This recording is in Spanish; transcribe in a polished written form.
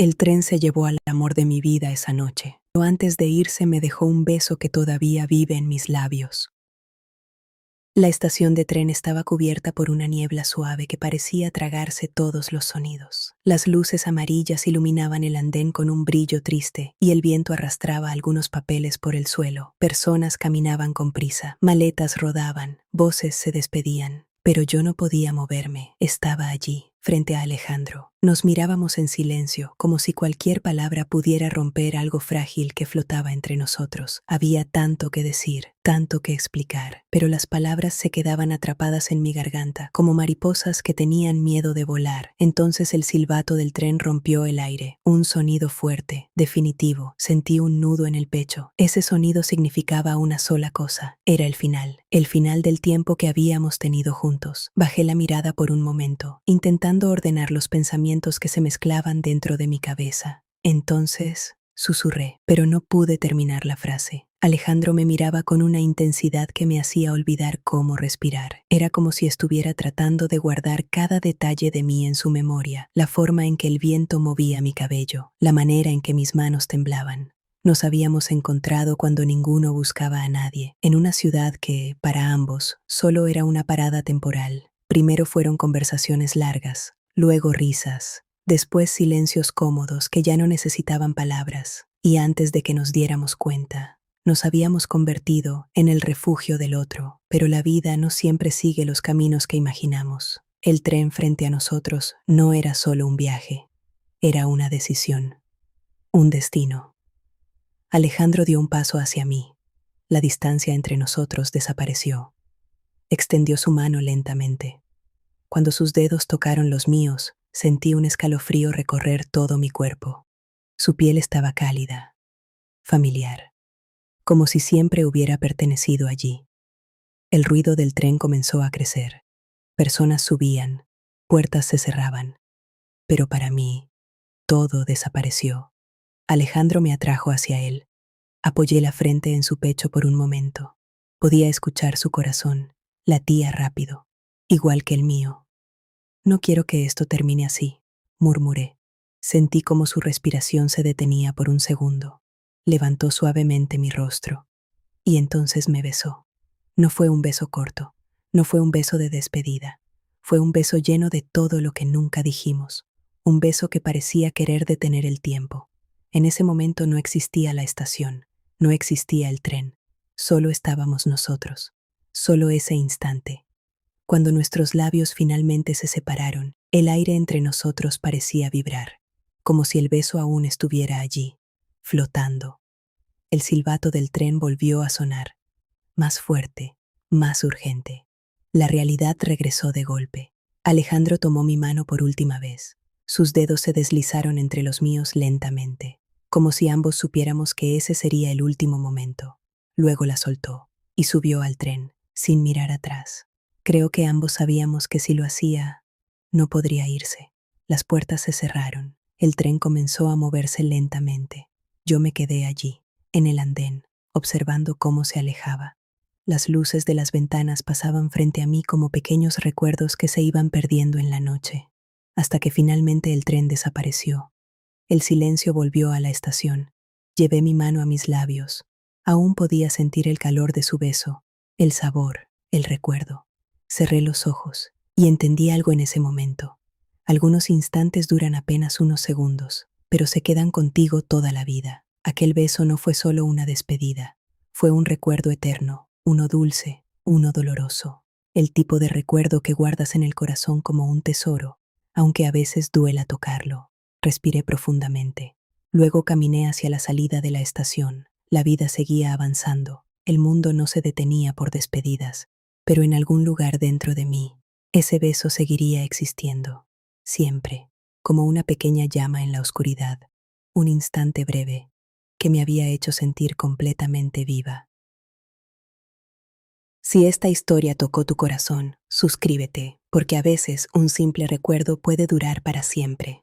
El tren se llevó al amor de mi vida esa noche, pero antes de irse me dejó un beso que todavía vive en mis labios. La estación de tren estaba cubierta por una niebla suave que parecía tragarse todos los sonidos. Las luces amarillas iluminaban el andén con un brillo triste y el viento arrastraba algunos papeles por el suelo. Personas caminaban con prisa, maletas rodaban, voces se despedían. Pero yo no podía moverme, estaba allí, frente a Alejandro. Nos mirábamos en silencio, como si cualquier palabra pudiera romper algo frágil que flotaba entre nosotros. Había tanto que decir, tanto que explicar, pero las palabras se quedaban atrapadas en mi garganta, como mariposas que tenían miedo de volar. Entonces el silbato del tren rompió el aire, un sonido fuerte, definitivo. Sentí un nudo en el pecho. Ese sonido significaba una sola cosa, era el final del tiempo que habíamos tenido juntos. Bajé la mirada por un momento, intentando ordenar los pensamientos que se mezclaban dentro de mi cabeza. Entonces, susurré, pero no pude terminar la frase. Alejandro me miraba con una intensidad que me hacía olvidar cómo respirar. Era como si estuviera tratando de guardar cada detalle de mí en su memoria, la forma en que el viento movía mi cabello, la manera en que mis manos temblaban. Nos habíamos encontrado cuando ninguno buscaba a nadie, en una ciudad que, para ambos, solo era una parada temporal. Primero fueron conversaciones largas, luego risas, después silencios cómodos que ya no necesitaban palabras, y antes de que nos diéramos cuenta, nos habíamos convertido en el refugio del otro. Pero la vida no siempre sigue los caminos que imaginamos. El tren frente a nosotros no era solo un viaje, era una decisión, un destino. Alejandro dio un paso hacia mí. La distancia entre nosotros desapareció. Extendió su mano lentamente. Cuando sus dedos tocaron los míos, sentí un escalofrío recorrer todo mi cuerpo. Su piel estaba cálida, familiar, como si siempre hubiera pertenecido allí. El ruido del tren comenzó a crecer. Personas subían, puertas se cerraban. Pero para mí, todo desapareció. Alejandro me atrajo hacia él. Apoyé la frente en su pecho por un momento. Podía escuchar su corazón, latía rápido, igual que el mío. No quiero que esto termine así, murmuré. Sentí como su respiración se detenía por un segundo. Levantó suavemente mi rostro. Y entonces me besó. No fue un beso corto, no fue un beso de despedida. Fue un beso lleno de todo lo que nunca dijimos. Un beso que parecía querer detener el tiempo. En ese momento no existía la estación, no existía el tren, solo estábamos nosotros, solo ese instante. Cuando nuestros labios finalmente se separaron, el aire entre nosotros parecía vibrar, como si el beso aún estuviera allí, flotando. El silbato del tren volvió a sonar, más fuerte, más urgente. La realidad regresó de golpe. Alejandro tomó mi mano por última vez. Sus dedos se deslizaron entre los míos lentamente, como si ambos supiéramos que ese sería el último momento. Luego la soltó y subió al tren, sin mirar atrás. Creo que ambos sabíamos que si lo hacía, no podría irse. Las puertas se cerraron. El tren comenzó a moverse lentamente. Yo me quedé allí, en el andén, observando cómo se alejaba. Las luces de las ventanas pasaban frente a mí como pequeños recuerdos que se iban perdiendo en la noche, hasta que finalmente el tren desapareció. El silencio volvió a la estación. Llevé mi mano a mis labios. Aún podía sentir el calor de su beso, el sabor, el recuerdo. Cerré los ojos y entendí algo en ese momento. Algunos instantes duran apenas unos segundos, pero se quedan contigo toda la vida. Aquel beso no fue solo una despedida, fue un recuerdo eterno, uno dulce, uno doloroso. El tipo de recuerdo que guardas en el corazón como un tesoro, aunque a veces duela tocarlo. Respiré profundamente. Luego caminé hacia la salida de la estación. La vida seguía avanzando. El mundo no se detenía por despedidas, pero en algún lugar dentro de mí, ese beso seguiría existiendo. Siempre, como una pequeña llama en la oscuridad. Un instante breve que me había hecho sentir completamente viva. Si esta historia tocó tu corazón, suscríbete, porque a veces un simple recuerdo puede durar para siempre.